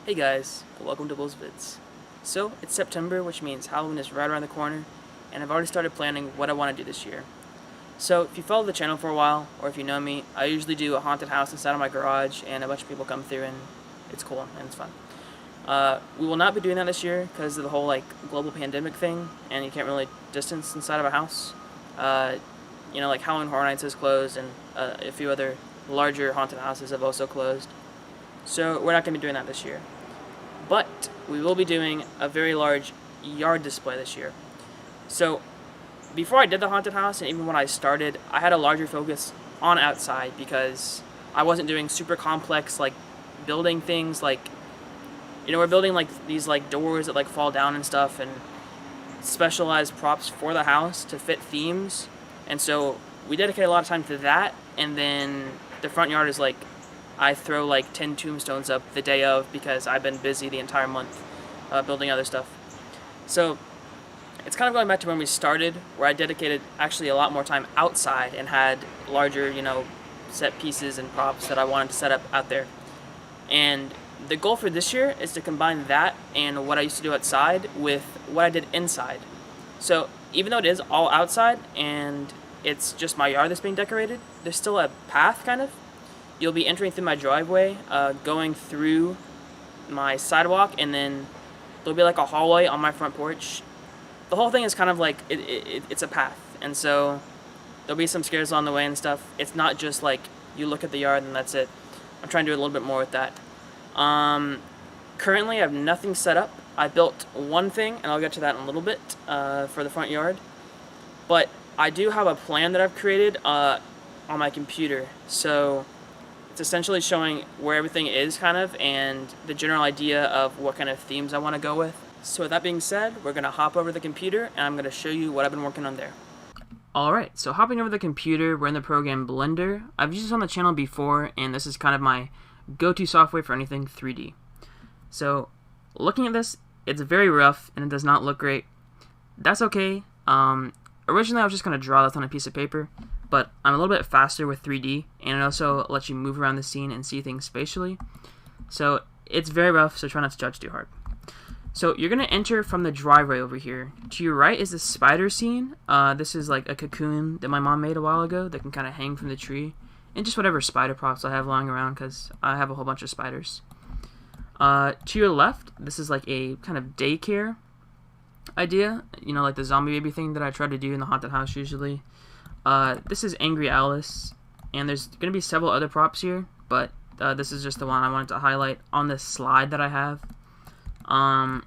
Hey guys, welcome to vidz. So, it's September, which means Halloween is right around the corner, and I've already started planning what I want to do this year. So, if you follow the channel for a while, or if you know me, I usually do a haunted house inside of my garage, and a bunch of people come through, and it's cool, and it's fun. We will not be doing that this year, because of the whole, global pandemic thing, and you can't really distance inside of a house. Halloween Horror Nights is closed, and a few other larger haunted houses have also closed. So, we're not going to be doing that this year. But we will be doing a very large yard display this year. So before I did the haunted house, and even when I started, I had a larger focus on outside because I wasn't doing super complex building things we're building these doors that fall down and stuff, and specialized props for the house to fit themes. And so we dedicate a lot of time to that, and then the front yard is I throw 10 tombstones up the day of because I've been busy the entire month building other stuff. So it's kind of going back to when we started, where I dedicated actually a lot more time outside and had larger, set pieces and props that I wanted to set up out there. And the goal for this year is to combine that and what I used to do outside with what I did inside. So even though it is all outside and it's just my yard that's being decorated, there's still a path, kind of. You'll be entering through my driveway, going through my sidewalk, and then there'll be a hallway on my front porch. The whole thing is kind of it's a path, and so there'll be some scares along the way and stuff. It's not just you look at the yard and that's it. I'm trying to do a little bit more with that. Currently I have nothing set up. I built one thing, and I'll get to that in a little bit, for the front yard. But I do have a plan that I've created on my computer. So it's essentially showing where everything is, kind of, and the general idea of what kind of themes I want to go with. So with that being said, we're going to hop over the computer, and I'm going to show you what I've been working on there. Alright, so hopping over the computer, we're in the program Blender. I've used this on the channel before, and this is kind of my go-to software for anything 3D. So, looking at this, it's very rough, and it does not look great. That's okay. Originally I was just going to draw this on a piece of paper, but I'm a little bit faster with 3D, and it also lets you move around the scene and see things spatially. So it's very rough, so try not to judge too hard. So you're going to enter from the driveway over here. To your right is the spider scene. This is a cocoon that my mom made a while ago that can kind of hang from the tree. And just whatever spider props I have lying around, because I have a whole bunch of spiders. To your left, this is a kind of daycare idea. The zombie baby thing that I try to do in the haunted house usually. This is Angry Alice, and there's going to be several other props here, but this is just the one I wanted to highlight on this slide that I have.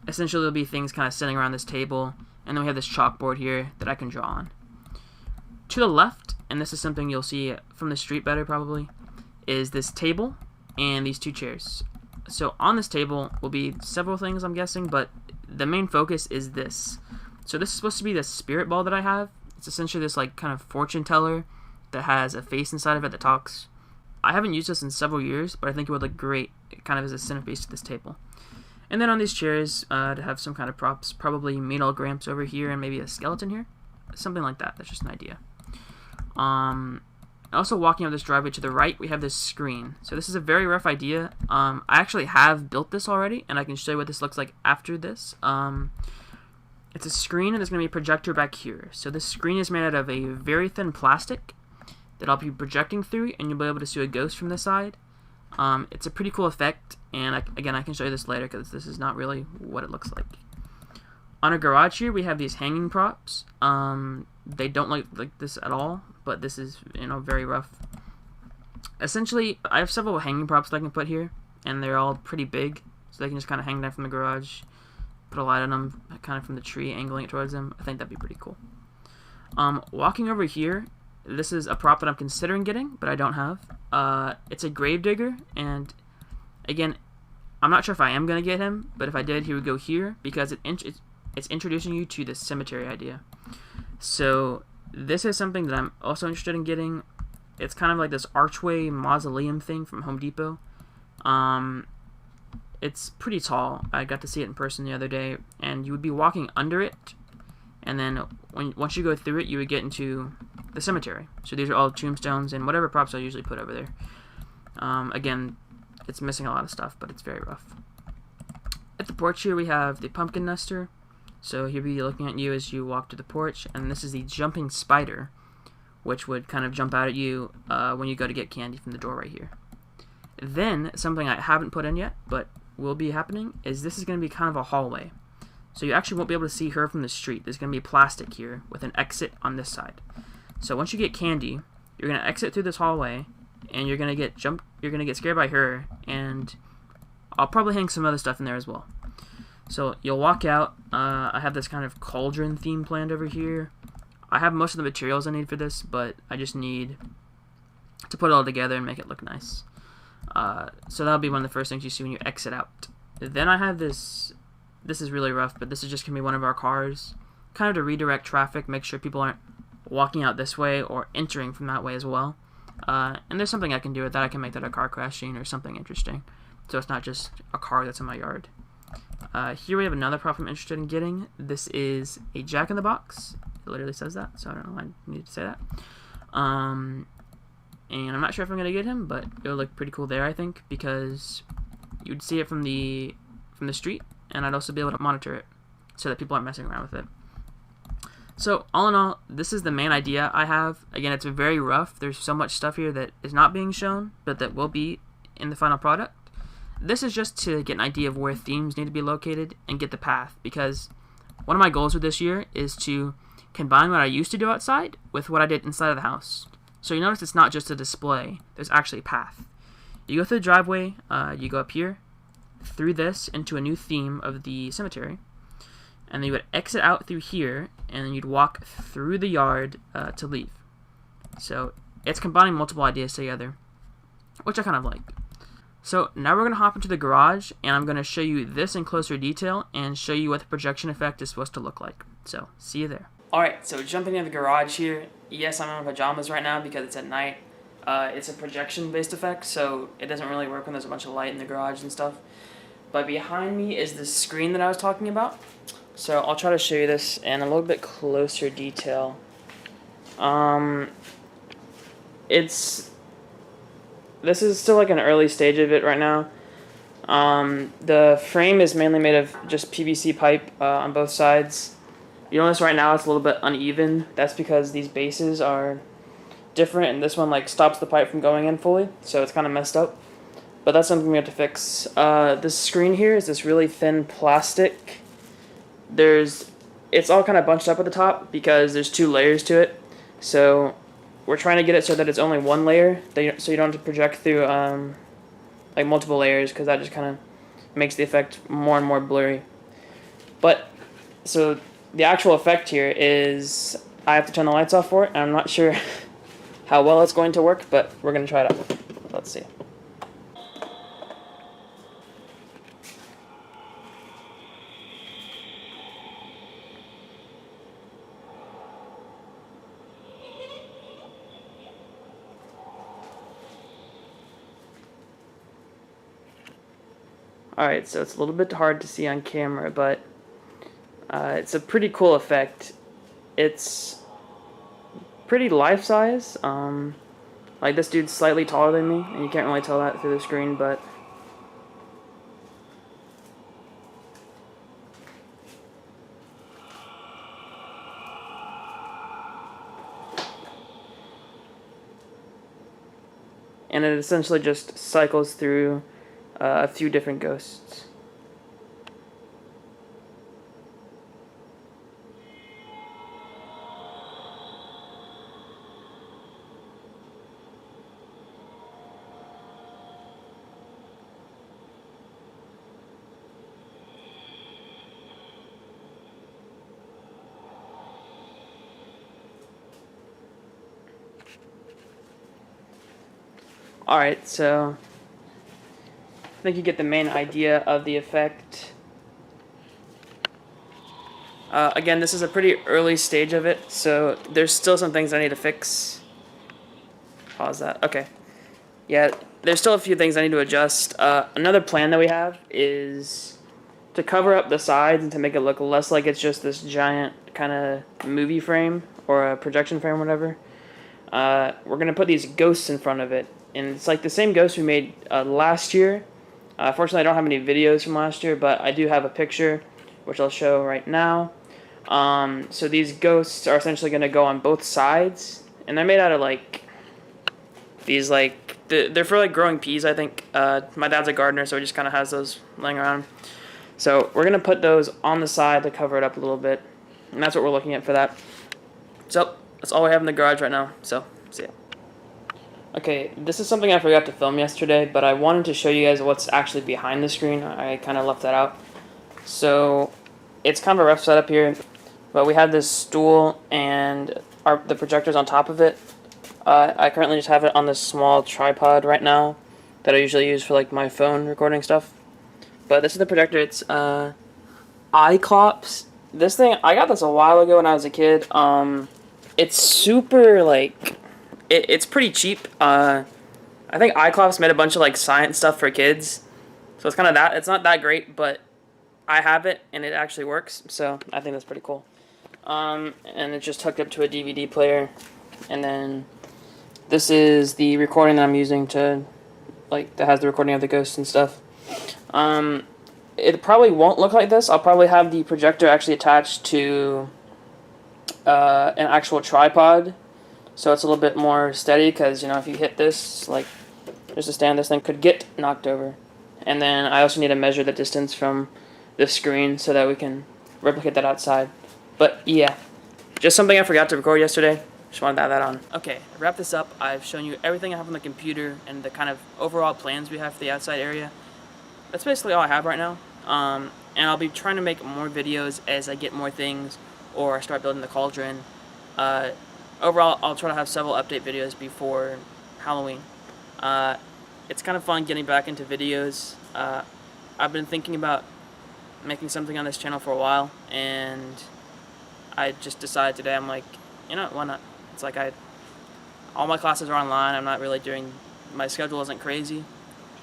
Essentially there'll be things kind of sitting around this table, and then we have this chalkboard here that I can draw on. To the left, and this is something you'll see from the street better probably, is this table and these two chairs. So on this table will be several things, I'm guessing, but the main focus is this. So this is supposed to be the spirit ball that I have. It's essentially this kind of fortune teller that has a face inside of it that talks. I haven't used this in several years, but I think it would look great kind of as a centerpiece to this table. And then on these chairs, to have some kind of props, probably metal gramps over here and maybe a skeleton here. Something like that. That's just an idea. Also walking up this driveway to the right, we have this screen. So this is a very rough idea. I actually have built this already, and I can show you what this looks like after this. It's a screen, and there's going to be a projector back here. So this screen is made out of a very thin plastic that I'll be projecting through, and you'll be able to see a ghost from this side. It's a pretty cool effect, and again, I can show you this later because this is not really what it looks like. On a garage here, we have these hanging props. They don't look like this at all, but this is, very rough. Essentially, I have several hanging props that I can put here, and they're all pretty big, so they can just kind of hang down from the garage. Put a light on them, kind of from the tree, angling it towards them. I think that'd be pretty cool. Walking over here, this is a prop that I'm considering getting, but I don't have. It's a grave digger, and again, I'm not sure if I am going to get him, but if I did, he would go here, because it's introducing you to this cemetery idea. So this is something that I'm also interested in getting. It's kind of like this archway mausoleum thing from Home Depot. It's pretty tall. I got to see it in person the other day, and you would be walking under it, and then once you go through it, you would get into the cemetery. So these are all tombstones and whatever props I usually put over there. Again, it's missing a lot of stuff, but it's very rough. At the porch here we have the pumpkin nester. So he'll be looking at you as you walk to the porch, and this is the jumping spider, which would kind of jump out at you when you go to get candy from the door right here. Then, something I haven't put in yet, but will be happening, is this is going to be kind of a hallway. So you actually won't be able to see her from the street. There's going to be plastic here with an exit on this side. So once you get candy, you're going to exit through this hallway, and you're going to get scared by her, and I'll probably hang some other stuff in there as well. So you'll walk out. I have this kind of cauldron theme planned over here. I have most of the materials I need for this, but I just need to put it all together and make it look nice. So that'll be one of the first things you see when you exit out. Then I have this is really rough, but this is just going to be one of our cars, kind of to redirect traffic, make sure people aren't walking out this way or entering from that way as well. And there's something I can do with that. I can make that a car crash scene or something interesting, so it's not just a car that's in my yard. Here we have another prop I'm interested in getting. This is a Jack-in-the-Box. It literally says that, so I don't know why I need to say that. And I'm not sure if I'm going to get him, but it'll look pretty cool there, I think, because you'd see it from the street, and I'd also be able to monitor it so that people aren't messing around with it. So, all in all, this is the main idea I have. Again, it's very rough. There's so much stuff here that is not being shown, but that will be in the final product. This is just to get an idea of where themes need to be located and get the path, because one of my goals for this year is to combine what I used to do outside with what I did inside of the house. So you notice it's not just a display, there's actually a path. You go through the driveway, you go up here, through this, into a new theme of the cemetery, and then you would exit out through here, and then you'd walk through the yard to leave. So it's combining multiple ideas together, which I kind of like. So now we're going to hop into the garage, and I'm going to show you this in closer detail and show you what the projection effect is supposed to look like. So, see you there. Alright, so jumping into the garage here. Yes, I'm in my pajamas right now because it's at night. It's a projection-based effect, so it doesn't really work when there's a bunch of light in the garage and stuff. But behind me is the screen that I was talking about. So I'll try to show you this in a little bit closer detail. This is still like an early stage of it right now. The frame is mainly made of just PVC pipe on both sides. You notice right now it's a little bit uneven. That's because these bases are different, and this one like stops the pipe from going in fully, so it's kind of messed up. But that's something we have to fix. This screen here is this really thin plastic. It's all kind of bunched up at the top because there's 2 layers to it. So we're trying to get it so that it's only one layer, so you don't have to project through like multiple layers, because that just kind of makes the effect more and more blurry. But so the actual effect here is I have to turn the lights off for it, and I'm not sure how well it's going to work, but we're going to try it out. Let's see. Alright, so it's a little bit hard to see on camera, but it's a pretty cool effect. It's pretty life-size. Like, this dude's slightly taller than me, and you can't really tell that through the screen, but and it essentially just cycles through a few different ghosts. Alright, so I think you get the main idea of the effect. Again, this is a pretty early stage of it, so there's still some things I need to fix. Pause that. Okay. Yeah, there's still a few things I need to adjust. Another plan that we have is to cover up the sides and to make it look less like it's just this giant kind of movie frame or a projection frame or whatever. We're going to put these ghosts in front of it. And it's like the same ghost we made last year, Fortunately, I don't have any videos from last year, but I do have a picture, which I'll show right now. So these ghosts are essentially going to go on both sides, and they're made out of like these like they're for like growing peas, I think. My dad's a gardener, so he just kind of has those laying around. So we're gonna put those on the side to cover it up a little bit, and that's what we're looking at for that. So that's all we have in the garage right now. So see ya. Okay, this is something I forgot to film yesterday, but I wanted to show you guys what's actually behind the screen. I kind of left that out. So it's kind of a rough setup here, but we have this stool and the projector's on top of it. I currently just have it on this small tripod right now that I usually use for like my phone recording stuff. But this is the projector. It's iClops. This thing, I got this a while ago when I was a kid. It's super like it's pretty cheap. I think iClops made a bunch of like science stuff for kids, so it's kind of that. It's not that great, but I have it and it actually works. So I think that's pretty cool. And it's just hooked up to a DVD player, and then this is the recording that I'm using to, like, that has the recording of the ghosts and stuff. It probably won't look like this. I'll probably have the projector actually attached to an actual tripod, so it's a little bit more steady, because, you know, if you hit this, like, just a stand, this thing could get knocked over. And then I also need to measure the distance from the screen so that we can replicate that outside. But, yeah, just something I forgot to record yesterday. Just wanted to add that on. Okay, to wrap this up, I've shown you everything I have on the computer and the kind of overall plans we have for the outside area. That's basically all I have right now. And I'll be trying to make more videos as I get more things or start building the cauldron. Overall, I'll try to have several update videos before Halloween. It's kind of fun getting back into videos. I've been thinking about making something on this channel for a while, and I just decided today, I'm like, you know, why not? It's like all my classes are online. I'm not really my schedule isn't crazy.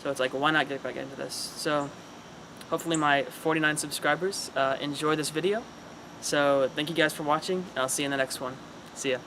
So it's like, why not get back into this? So hopefully my 49 subscribers enjoy this video. So thank you guys for watching, and I'll see you in the next one. See ya.